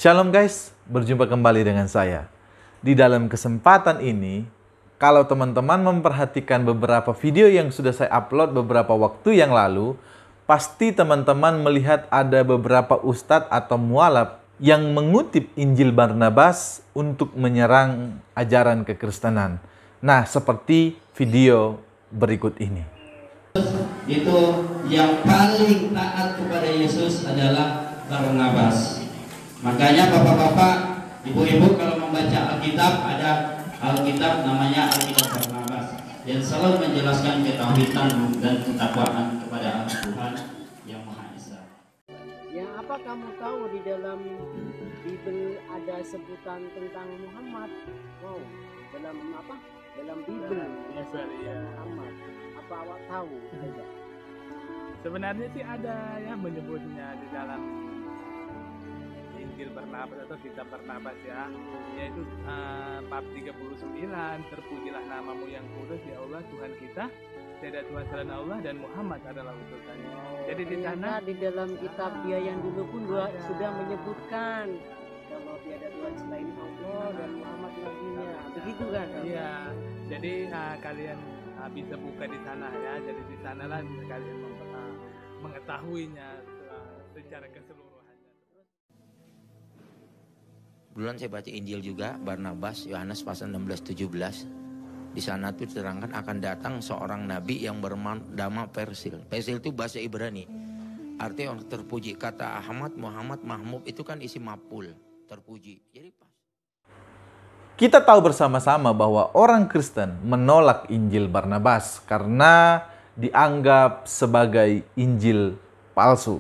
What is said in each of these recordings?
Shalom guys, berjumpa kembali dengan saya. Di dalam kesempatan ini, kalau teman-teman memperhatikan beberapa video yang sudah saya upload beberapa waktu yang lalu, pasti teman-teman melihat ada beberapa ustadz atau mualaf yang mengutip Injil Barnabas untuk menyerang ajaran kekristenan. Nah, seperti video berikut ini. Itu yang paling taat kepada Yesus adalah Barnabas. Makanya bapak-bapak, ibu-ibu kalau membaca Alkitab, ada Alkitab namanya Alkitab Barnabas yang selalu menjelaskan ketauhidan dan ketakwaan kepada Tuhan yang Maha Esa. Ya, apa kamu tahu di dalam Bible ada sebutan tentang Muhammad? Oh, dalam apa? Dalam Bible Muhammad. Apa awak tahu? Sebenarnya sih ada ya menyebutnya di dalam Injil Barnabas atau kitab Barnabas ya, yaitu bab 39, terpujilah namamu yang kudus ya Allah Tuhan kita, tiada Tuhan selain Allah dan Muhammad adalah utusannya. Jadi di sana di dalam kitab dia yang dulu pun sudah menyebutkan kalau tiada Tuhan selain Allah dan Muhammad nabinya, begitu kan? Iya, jadi kalian bisa buka di sana ya, jadi di sanalah kalian mengetahuinya secara keseluruhan. Duluan saya baca Injil juga, Barnabas, Yohanes pasal 16-17. Di sana tuh diterangkan akan datang seorang nabi yang bernama Persil. Persil itu bahasa Ibrani. Artinya orang terpuji. Kata Ahmad, Muhammad, Mahmud itu kan isi maf'ul, terpuji. Jadi pas. Kita tahu bersama-sama bahwa orang Kristen menolak Injil Barnabas karena dianggap sebagai Injil palsu.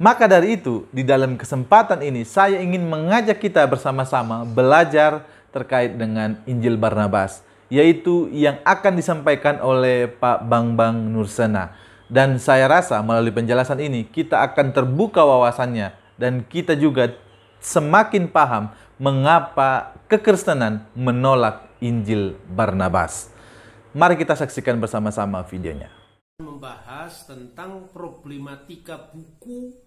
Maka dari itu, di dalam kesempatan ini saya ingin mengajak kita bersama-sama belajar terkait dengan Injil Barnabas, yaitu yang akan disampaikan oleh Pak Bambang Nursena. Dan saya rasa melalui penjelasan ini kita akan terbuka wawasannya dan kita juga semakin paham mengapa kekristenan menolak Injil Barnabas. Mari kita saksikan bersama-sama videonya. Membahas tentang problematika buku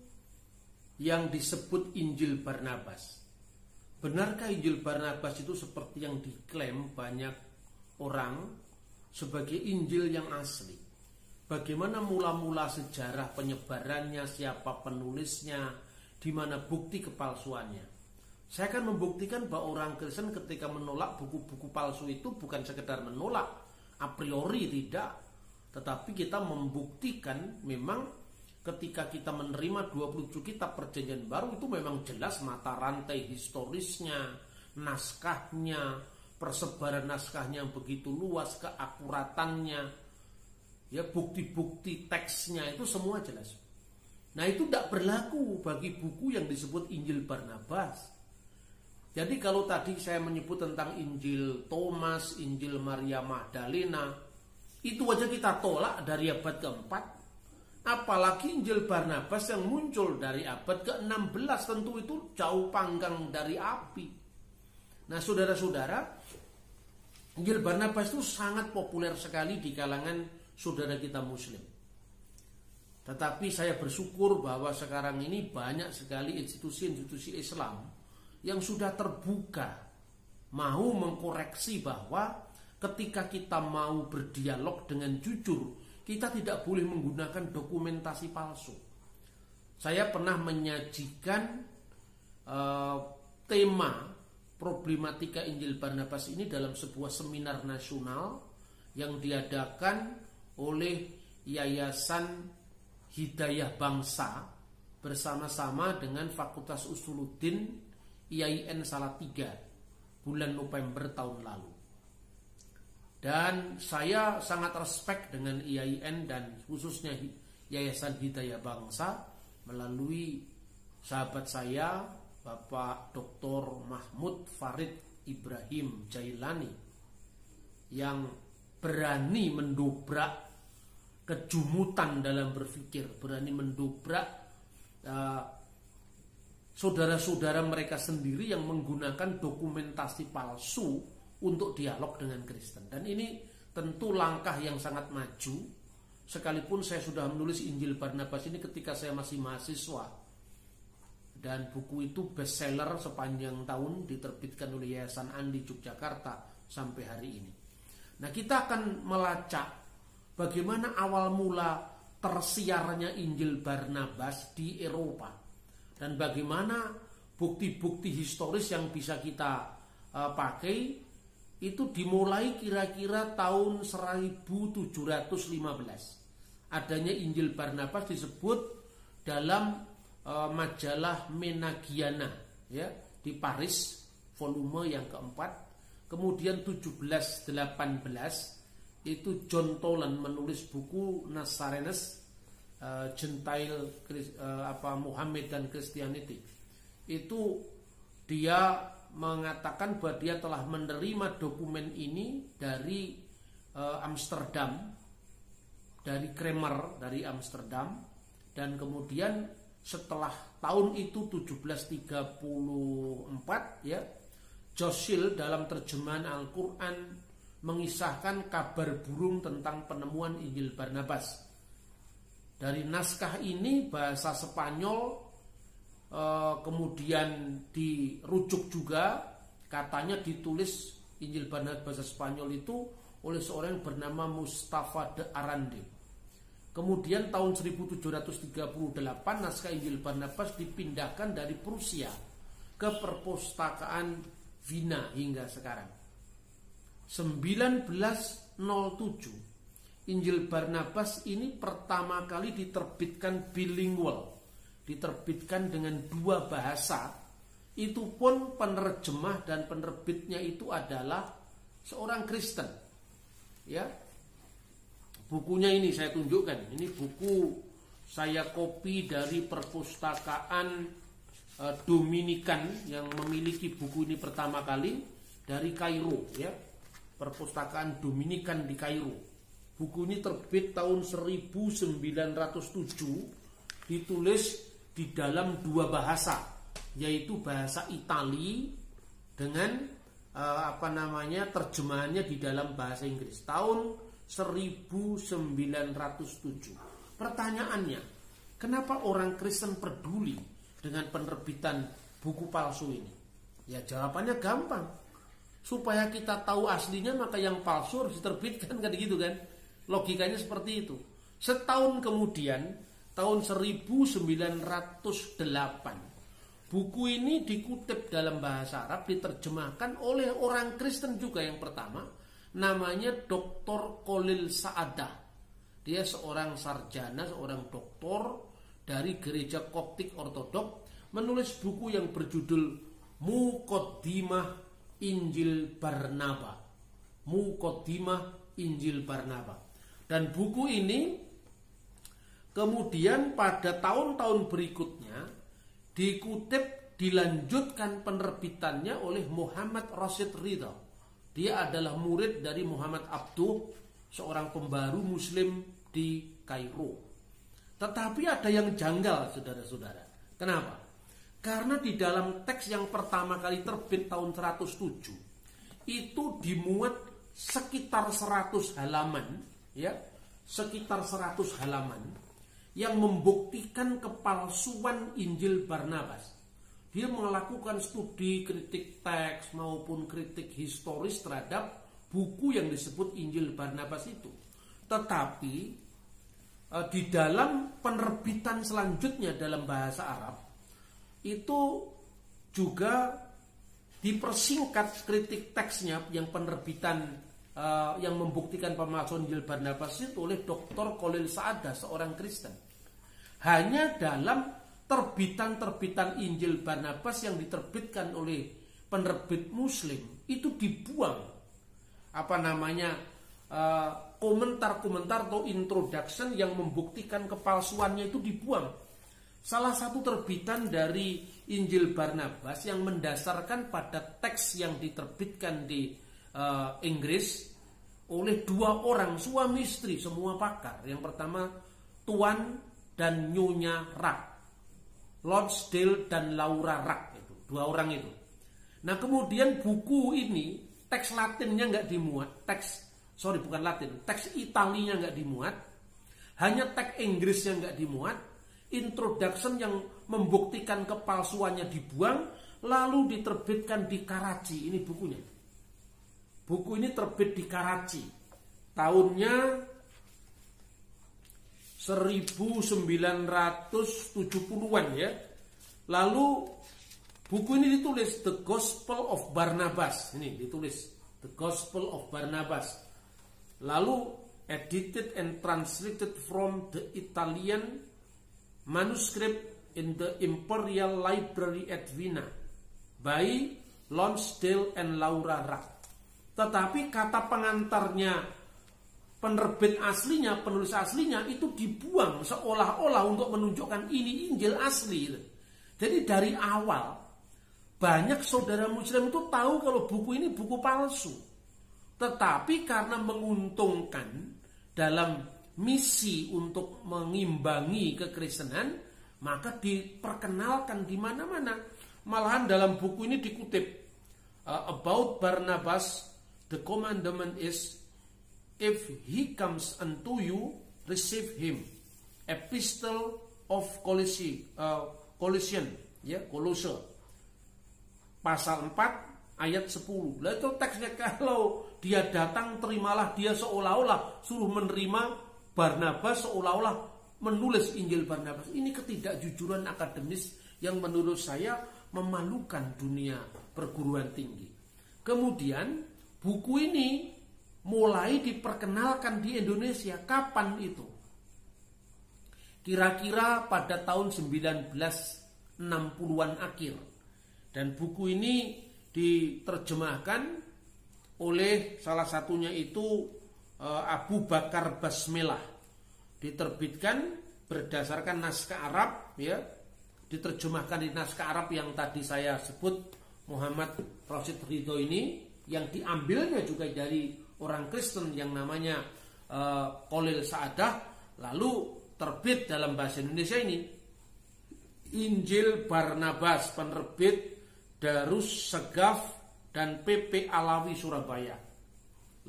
yang disebut Injil Barnabas. Benarkah Injil Barnabas itu seperti yang diklaim banyak orang sebagai Injil yang asli? Bagaimana mula-mula sejarah penyebarannya, siapa penulisnya, di mana bukti kepalsuannya? Saya akan membuktikan bahwa orang Kristen ketika menolak buku-buku palsu itu bukan sekedar menolak a priori, tidak, tetapi kita membuktikan memang ketika kita menerima 27 kitab perjanjian baru itu memang jelas mata rantai historisnya, naskahnya, persebaran naskahnya yang begitu luas, keakuratannya, ya bukti-bukti teksnya itu semua jelas. Nah itu tidak berlaku bagi buku yang disebut Injil Barnabas. Jadi kalau tadi saya menyebut tentang Injil Thomas, Injil Maria Magdalena, itu aja kita tolak dari abad keempat. Apalagi Injil Barnabas yang muncul dari abad ke-16, tentu itu jauh panggang dari api. Nah saudara-saudara, Injil Barnabas itu sangat populer sekali di kalangan saudara kita muslim. Tetapi saya bersyukur bahwa sekarang ini banyak sekali institusi-institusi Islam yang sudah terbuka, mau mengkoreksi bahwa ketika kita mau berdialog dengan jujur, kita tidak boleh menggunakan dokumentasi palsu. Saya pernah menyajikan tema problematika Injil Barnabas ini dalam sebuah seminar nasional yang diadakan oleh Yayasan Hidayah Bangsa bersama-sama dengan Fakultas Usuluddin IAIN Salatiga bulan November tahun lalu. Dan saya sangat respect dengan IAIN dan khususnya Yayasan Hidayah Bangsa melalui sahabat saya Bapak Dr. Mahmud Farid Ibrahim Jailani yang berani mendobrak kejumutan dalam berpikir, berani mendobrak saudara-saudara mereka sendiri yang menggunakan dokumentasi palsu untuk dialog dengan Kristen. Dan ini tentu langkah yang sangat maju. Sekalipun saya sudah menulis Injil Barnabas ini ketika saya masih mahasiswa dan buku itu bestseller sepanjang tahun, diterbitkan oleh Yayasan Andi Yogyakarta sampai hari ini. Nah, kita akan melacak bagaimana awal mula tersiarnya Injil Barnabas di Eropa dan bagaimana bukti-bukti historis yang bisa kita pakai itu dimulai kira-kira tahun 1715. Adanya Injil Barnabas disebut dalam majalah Menagiana ya di Paris volume yang keempat. Kemudian 1718 itu John Toland menulis buku Nazarenes Gentile Muhammad dan Christianity. Itu dia mengatakan bahwa dia telah menerima dokumen ini dari Amsterdam, dari Kramer dari Amsterdam, dan kemudian setelah tahun itu 1734 ya, Josil dalam terjemahan Al-Quran mengisahkan kabar burung tentang penemuan Injil Barnabas. Dari naskah ini bahasa Spanyol kemudian dirujuk juga, katanya ditulis Injil Barnabas bahasa Spanyol itu oleh seorang yang bernama Mustafa de Arande. Kemudian tahun 1738 naskah Injil Barnabas dipindahkan dari Prusia ke perpustakaan Wina hingga sekarang. 1907 Injil Barnabas ini pertama kali diterbitkan bilingual, diterbitkan dengan dua bahasa. Itu pun penerjemah dan penerbitnya itu adalah seorang Kristen. Ya. Bukunya ini saya tunjukkan. Ini buku saya kopi dari perpustakaan Dominikan yang memiliki buku ini pertama kali dari Kairo ya. Perpustakaan Dominikan di Kairo. Buku ini terbit tahun 1907, ditulis di dalam dua bahasa, yaitu bahasa Itali dengan terjemahannya di dalam bahasa Inggris tahun 1907. Pertanyaannya, kenapa orang Kristen peduli dengan penerbitan buku palsu ini? Ya jawabannya gampang. Supaya kita tahu aslinya, maka yang palsu harus diterbitkan, kan gitu kan? Logikanya seperti itu. Setahun kemudian, tahun 1908, buku ini dikutip dalam bahasa Arab, diterjemahkan oleh orang Kristen juga yang pertama, namanya Dr. Khalil Sa'adah. Dia seorang sarjana, seorang doktor dari gereja Koptik Ortodok, menulis buku yang berjudul Muqaddimah Injil Barnaba. Muqaddimah Injil Barnaba. Dan buku ini kemudian pada tahun-tahun berikutnya dikutip, dilanjutkan penerbitannya oleh Muhammad Rashid Ridha. Dia adalah murid dari Muhammad Abduh, seorang pembaru Muslim di Kairo. Tetapi ada yang janggal, saudara-saudara. Kenapa? Karena di dalam teks yang pertama kali terbit tahun 107 itu dimuat sekitar 100 halaman, ya, sekitar 100 halaman yang membuktikan kepalsuan Injil Barnabas. Dia melakukan studi kritik teks maupun kritik historis terhadap buku yang disebut Injil Barnabas itu. Tetapi di dalam penerbitan selanjutnya dalam bahasa Arab itu juga dipersingkat kritik teksnya yang penerbitan yang membuktikan pemalsuan Injil Barnabas itu oleh Dr. Khalil Sa'adah, seorang Kristen. Hanya dalam terbitan-terbitan Injil Barnabas yang diterbitkan oleh penerbit Muslim itu dibuang komentar-komentar atau introduction yang membuktikan kepalsuannya itu dibuang. Salah satu terbitan dari Injil Barnabas yang mendasarkan pada teks yang diterbitkan di Inggris oleh dua orang suami istri, semua pakar. Yang pertama Tuan dan Nyonya Rack, Lonsdale dan Laura Rack, itu dua orang itu. Nah kemudian buku ini teks Latinnya nggak dimuat, teks Italinya nggak dimuat, hanya teks Inggrisnya nggak dimuat, introduction yang membuktikan kepalsuannya dibuang, lalu diterbitkan di Karachi. Ini bukunya. Buku ini terbit di Karachi. Tahunnya 1970-an ya. Lalu buku ini ditulis The Gospel of Barnabas. Ini ditulis The Gospel of Barnabas. Lalu edited and translated from the Italian manuscript in the Imperial Library at Vienna by Lonsdale and Laura Rack. Tetapi kata pengantarnya, penerbit aslinya, penulis aslinya itu dibuang seolah-olah untuk menunjukkan ini Injil asli. Jadi dari awal banyak saudara Muslim itu tahu kalau buku ini buku palsu. Tetapi karena menguntungkan dalam misi untuk mengimbangi kekristenan, maka diperkenalkan di mana-mana. Malahan dalam buku ini dikutip about Barnabas, the commandment is, if he comes unto you, receive him. Epistle of Colossians, ya, Kolose. Pasal 4 ayat 10. Lah itu teksnya, kalau dia datang terimalah dia, seolah-olah suruh menerima Barnabas, seolah-olah menulis Injil Barnabas. Ini ketidakjujuran akademis yang menurut saya memalukan dunia perguruan tinggi. Kemudian buku ini mulai diperkenalkan di Indonesia. Kapan itu? Kira-kira pada tahun 1960-an akhir. Dan buku ini diterjemahkan oleh salah satunya itu Abu Bakar Basmelah. Diterbitkan berdasarkan naskah Arab, ya. Diterjemahkan di naskah Arab yang tadi saya sebut, Muhammad Rashid Ridho ini, yang diambilnya juga dari orang Kristen yang namanya Khalil Sa'adah. Lalu terbit dalam bahasa Indonesia ini Injil Barnabas, penerbit Darus Segaf dan PP Alawi Surabaya.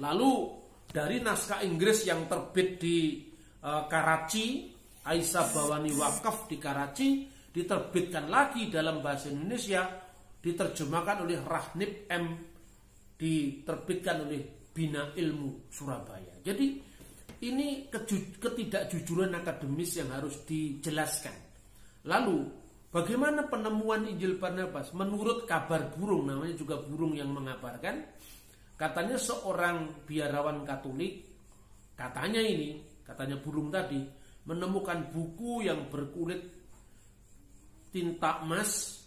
Lalu dari naskah Inggris yang terbit di Karachi, Aisyah Bawani Wakaf di Karachi, diterbitkan lagi dalam bahasa Indonesia, diterjemahkan oleh Rahnib M, diterbitkan oleh Bina Ilmu Surabaya. Jadi ini ketidakjujuran akademis yang harus dijelaskan. Lalu bagaimana penemuan Injil Barnabas? Menurut kabar burung, namanya juga burung yang mengabarkan, katanya seorang biarawan Katolik, katanya burung tadi, menemukan buku yang berkulit tinta emas,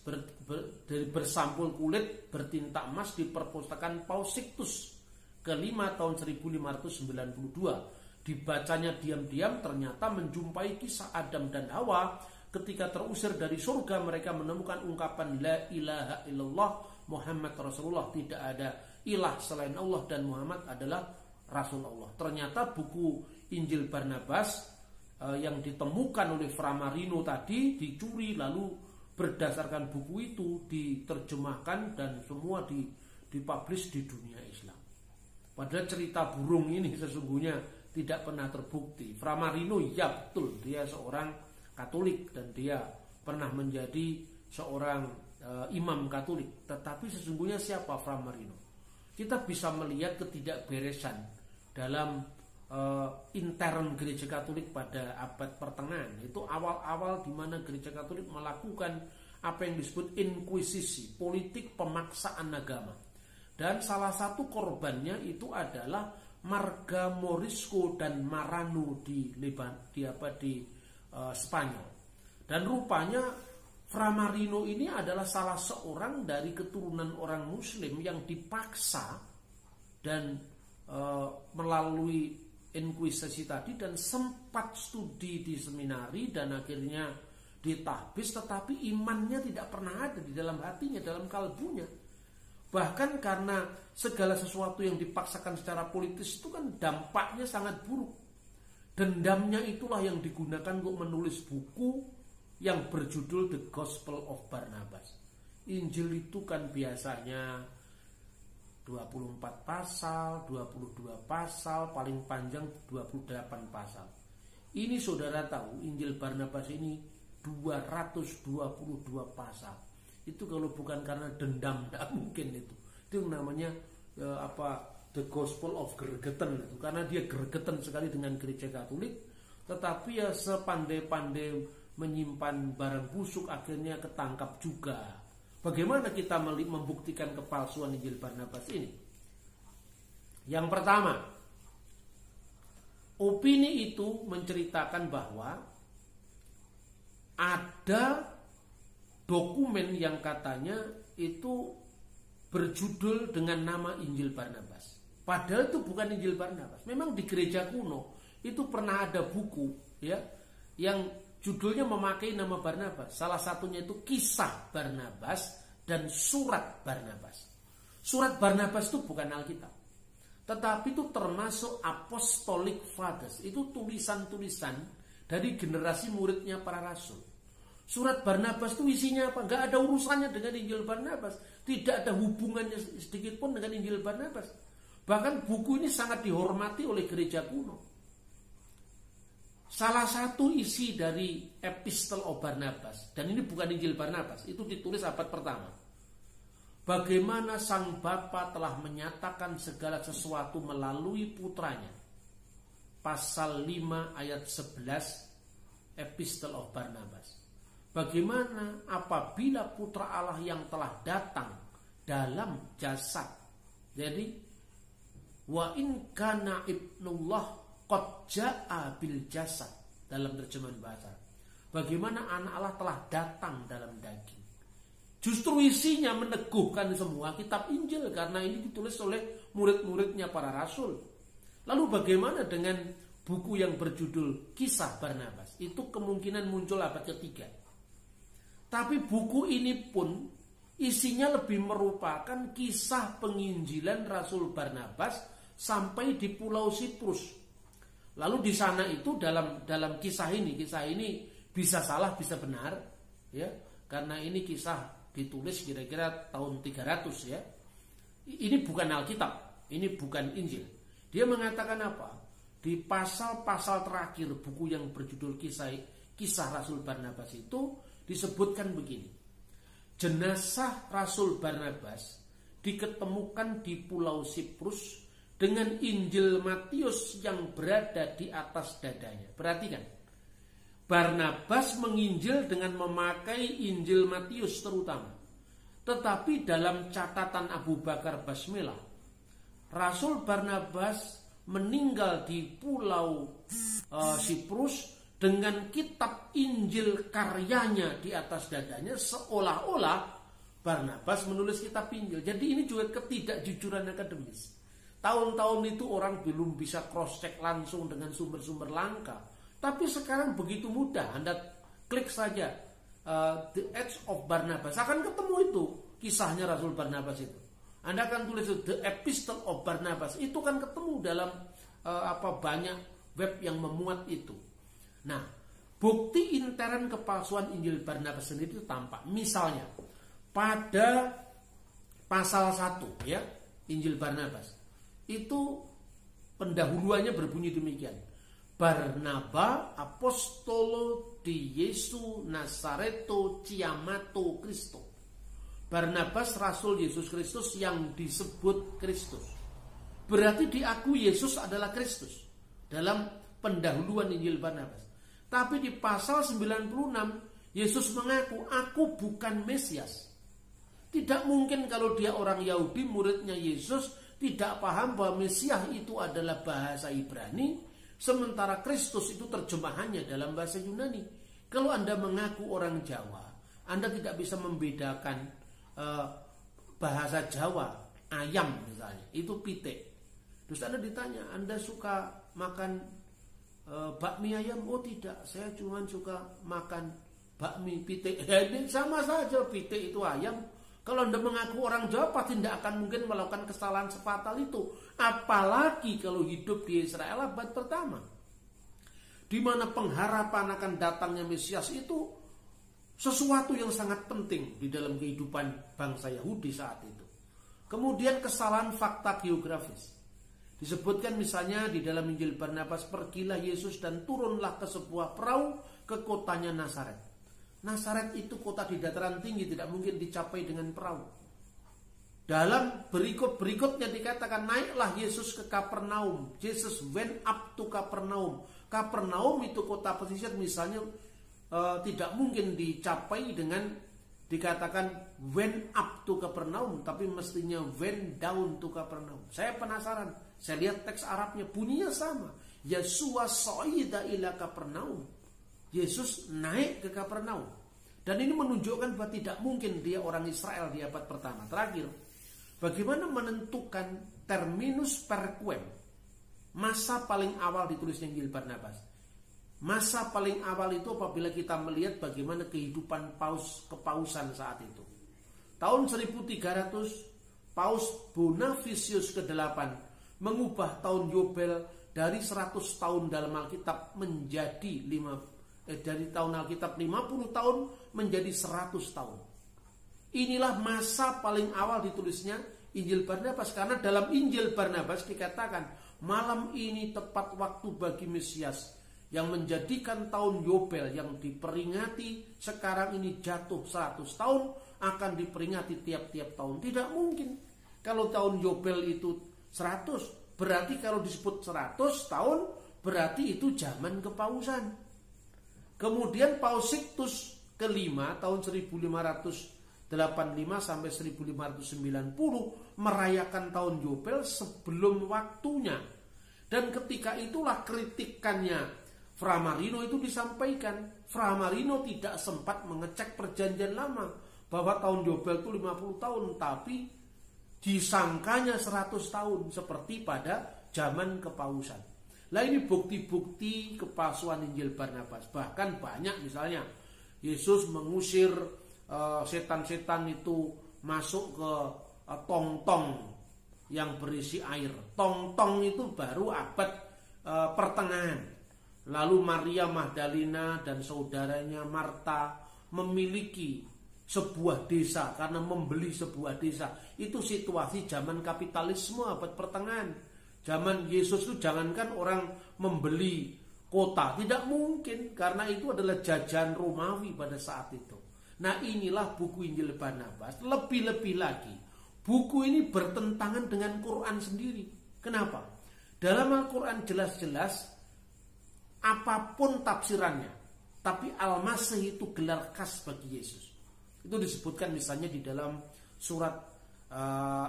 bersampul kulit bertinta emas di perpustakaan Paus Sixtus ke-5 tahun 1592. Dibacanya diam-diam, ternyata menjumpai kisah Adam dan Hawa. Ketika terusir dari surga, mereka menemukan ungkapan La ilaha illallah Muhammad Rasulullah. Tidak ada ilah selain Allah dan Muhammad adalah Rasulullah. Ternyata buku Injil Barnabas yang ditemukan oleh Fra Marino tadi dicuri, lalu berdasarkan buku itu diterjemahkan dan semua dipublish di dunia Islam. Padahal cerita burung ini sesungguhnya tidak pernah terbukti. Fra Marino, ya betul, dia seorang Katolik dan dia pernah menjadi seorang imam Katolik. Tetapi sesungguhnya siapa Fra Marino? Kita bisa melihat ketidakberesan dalam intern gereja Katolik pada abad pertengahan. Itu awal-awal di mana gereja Katolik melakukan apa yang disebut inkuisisi, politik pemaksaan agama. Dan salah satu korbannya itu adalah Marga Morisco dan Marano di Spanyol. Dan rupanya Fra Marino ini adalah salah seorang dari keturunan orang Muslim yang dipaksa dan melalui inkuisisi tadi, dan sempat studi di seminari dan akhirnya ditahbis, tetapi imannya tidak pernah ada di dalam hatinya, dalam kalbunya. Bahkan karena segala sesuatu yang dipaksakan secara politis itu kan dampaknya sangat buruk. Dendamnya itulah yang digunakan untuk menulis buku yang berjudul The Gospel of Barnabas. Injil itu kan biasanya 24 pasal, 22 pasal, paling panjang 28 pasal. Ini saudara tahu, Injil Barnabas ini 222 pasal. Itu kalau bukan karena dendam, tidak mungkin itu. Itu namanya The Gospel of Gregetan itu, karena dia gregetan sekali dengan gereja Katolik, tetapi ya sepandai-pandai menyimpan barang busuk akhirnya ketangkap juga. Bagaimana kita membuktikan kepalsuan Injil Barnabas ini? Yang pertama, opini itu menceritakan bahwa ada dokumen yang katanya itu berjudul dengan nama Injil Barnabas. Padahal itu bukan Injil Barnabas. Memang di gereja kuno itu pernah ada buku ya yang judulnya memakai nama Barnabas. Salah satunya itu Kisah Barnabas dan Surat Barnabas. Surat Barnabas itu bukan Alkitab, tetapi itu termasuk Apostolic Fathers. Itu tulisan-tulisan dari generasi muridnya para rasul. Surat Barnabas itu isinya apa? Gak ada urusannya dengan Injil Barnabas. Tidak ada hubungannya sedikit pun dengan Injil Barnabas. Bahkan buku ini sangat dihormati oleh gereja kuno. Salah satu isi dari Epistle of Barnabas, dan ini bukan Injil Barnabas, itu ditulis abad pertama. Bagaimana sang Bapa telah menyatakan segala sesuatu melalui putranya. Pasal 5 ayat 11 Epistle of Barnabas. Bagaimana apabila putra Allah yang telah datang dalam jasad. Jadi wa in kana ibnullah qad jaa bil jasad dalam terjemahan bahasa. Bagaimana anak Allah telah datang dalam daging. Justru isinya meneguhkan semua kitab Injil karena ini ditulis oleh murid-muridnya para rasul. Lalu bagaimana dengan buku yang berjudul Kisah Barnabas? Itu kemungkinan muncul abad ketiga. Tapi buku ini pun isinya lebih merupakan kisah penginjilan Rasul Barnabas sampai di Pulau Siprus. Lalu di sana itu dalam kisah ini bisa salah bisa benar, ya, karena ini kisah ditulis kira-kira tahun 300 ya. Ini bukan Alkitab, ini bukan Injil. Dia mengatakan apa? Di pasal-pasal terakhir buku yang berjudul Kisah Rasul Barnabas itu disebutkan begini. Jenazah Rasul Barnabas diketemukan di Pulau Siprus dengan Injil Matius yang berada di atas dadanya. Perhatikan. Barnabas menginjil dengan memakai Injil Matius terutama. Tetapi dalam catatan Abu Bakar Basmelah, Rasul Barnabas meninggal di Pulau Siprus dengan kitab Injil karyanya di atas dadanya, seolah-olah Barnabas menulis kitab Injil. Jadi ini juga ketidakjujuran akademis. Tahun-tahun itu orang belum bisa cross check langsung dengan sumber-sumber langka. Tapi sekarang begitu mudah, Anda klik saja The Acts of Barnabas, akan ketemu itu kisahnya Rasul Barnabas itu. Anda akan tulis The Epistle of Barnabas, itu kan ketemu dalam banyak web yang memuat itu. Nah, bukti intern kepalsuan Injil Barnabas sendiri itu tampak. Misalnya, pada pasal 1 ya, Injil Barnabas, itu pendahuluannya berbunyi demikian. Barnaba apostolo di Yesu Nazareto Chiamato Cristo. Barnabas rasul Yesus Kristus yang disebut Kristus. Berarti diakui Yesus adalah Kristus dalam pendahuluan Injil Barnabas. Tapi di pasal 96 Yesus mengaku, aku bukan Mesias. Tidak mungkin kalau dia orang Yahudi, muridnya Yesus, tidak paham bahwa Mesias itu adalah bahasa Ibrani, sementara Kristus itu terjemahannya dalam bahasa Yunani. Kalau Anda mengaku orang Jawa, Anda tidak bisa membedakan bahasa Jawa, ayam misalnya, itu pitik. Terus Anda ditanya, Anda suka makan bakmi ayam? Oh tidak, saya cuma suka makan bakmi pitik. Sama saja, pitik itu ayam. Kalau Anda mengaku orang Jawa, pasti tidak akan mungkin melakukan kesalahan sefatal itu. Apalagi kalau hidup di Israel abad pertama, di mana pengharapan akan datangnya Mesias itu sesuatu yang sangat penting di dalam kehidupan bangsa Yahudi saat itu. Kemudian kesalahan fakta geografis. Disebutkan misalnya di dalam Injil Barnabas, pergilah Yesus dan turunlah ke sebuah perahu ke kotanya Nazaret. Nazaret itu kota di dataran tinggi, tidak mungkin dicapai dengan perahu. Dalam berikutnya dikatakan, naiklah Yesus ke Kapernaum. Jesus went up to Kapernaum. Kapernaum itu kota pesisir misalnya, tidak mungkin dicapai dengan dikatakan went up to Kapernaum, tapi mestinya went down to Kapernaum. Saya penasaran, saya lihat teks Arabnya bunyinya sama. Yesua so'ida ila Kapernaum. Yesus naik ke Kapernaum. Dan ini menunjukkan bahwa tidak mungkin dia orang Israel di abad pertama. Terakhir, bagaimana menentukan terminus per quem? Masa paling awal ditulisnya Injil Barnabas. Masa paling awal itu apabila kita melihat bagaimana kehidupan kepausan saat itu. Tahun 1300, Paus Bonifacius ke-8 mengubah tahun Yobel dari 100 tahun dalam Alkitab menjadi dari tahun Alkitab 50 tahun menjadi 100 tahun. Inilah masa paling awal ditulisnya Injil Barnabas, karena dalam Injil Barnabas dikatakan malam ini tepat waktu bagi Mesias, yang menjadikan tahun Yobel yang diperingati sekarang ini jatuh 100 tahun akan diperingati tiap-tiap tahun. Tidak mungkin. Kalau tahun Yobel itu 100, berarti kalau disebut 100 tahun berarti itu zaman kepausan. Kemudian Paus Sixtus kelima tahun 1585 sampai 1590 merayakan tahun Yobel sebelum waktunya. Dan ketika itulah kritikannya Fra Marino itu disampaikan. Fra Marino tidak sempat mengecek perjanjian lama bahwa tahun Yobel itu 50 tahun, tapi disangkanya 100 tahun seperti pada zaman kepausan. Nah, ini bukti-bukti kepalsuan Injil Barnabas. Bahkan banyak, misalnya Yesus mengusir setan-setan itu masuk ke tong-tong yang berisi air. Tong-tong itu baru abad pertengahan. Lalu Maria Magdalena dan saudaranya Marta memiliki sebuah desa karena membeli sebuah desa. Itu situasi zaman kapitalisme abad pertengahan. Zaman Yesus itu jangankan orang membeli kota, tidak mungkin, karena itu adalah jajahan Romawi pada saat itu. Nah, inilah buku Injil Barnabas. Lebih-lebih lagi, buku ini bertentangan dengan Quran sendiri. Kenapa? Dalam Al-Quran jelas-jelas apapun tafsirannya, tapi Al-Masih itu gelar khas bagi Yesus. Itu disebutkan misalnya di dalam surat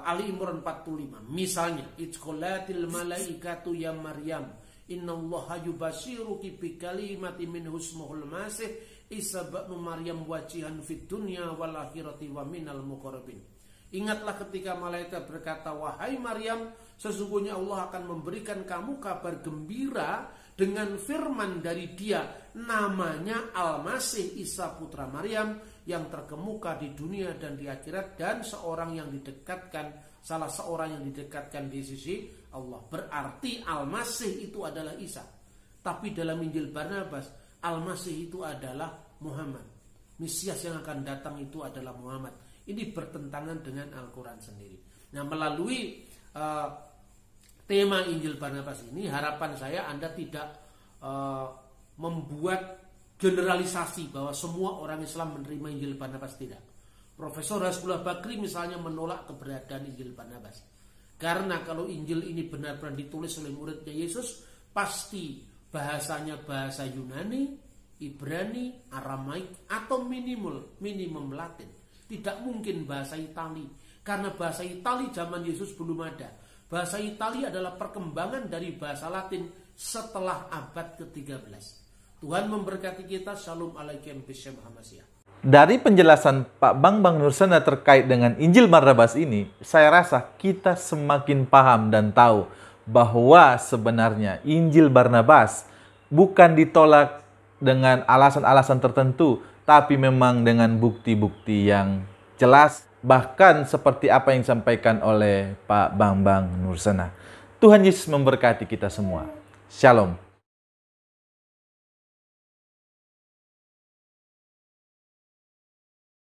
Ali Imran 45. Misalnya, Idzqalatil malaikatu ya Maryam, innallaha yubashiruki bikalimati minhu ismuhul Masih Isa ibnu Maryam wajihan fid dunya wal akhirati wa minal muqarrabin. Ingatlah ketika malaikat berkata, wahai Maryam, sesungguhnya Allah akan memberikan kamu kabar gembira dengan firman dari Dia, namanya Al-Masih Isa putra Maryam, yang terkemuka di dunia dan di akhirat, dan seorang yang didekatkan, salah seorang yang didekatkan di sisi Allah. Berarti Al-Masih itu adalah Isa. Tapi dalam Injil Barnabas, Al-Masih itu adalah Muhammad. Mesias yang akan datang itu adalah Muhammad. Ini bertentangan dengan Al-Quran sendiri. Nah, melalui tema Injil Barnabas ini, harapan saya Anda tidak membuat generalisasi bahwa semua orang Islam menerima Injil Barnabas. Tidak. Profesor Hasbullah Bakri misalnya menolak keberadaan Injil Barnabas. Karena kalau Injil ini benar-benar ditulis oleh muridnya Yesus, pasti bahasanya bahasa Yunani, Ibrani, Aramaik, atau minimum Latin. Tidak mungkin bahasa Itali, karena bahasa Itali zaman Yesus belum ada. Bahasa Itali adalah perkembangan dari bahasa Latin setelah abad ke-13. Tuhan memberkati kita. Shalom alaikum bishem hamasiyah. Dari penjelasan Pak Bambang Nursena terkait dengan Injil Barnabas ini, saya rasa kita semakin paham dan tahu bahwa sebenarnya Injil Barnabas bukan ditolak dengan alasan-alasan tertentu, tapi memang dengan bukti-bukti yang jelas, bahkan seperti apa yang disampaikan oleh Pak Bambang Nursena. Tuhan Yesus memberkati kita semua. Shalom.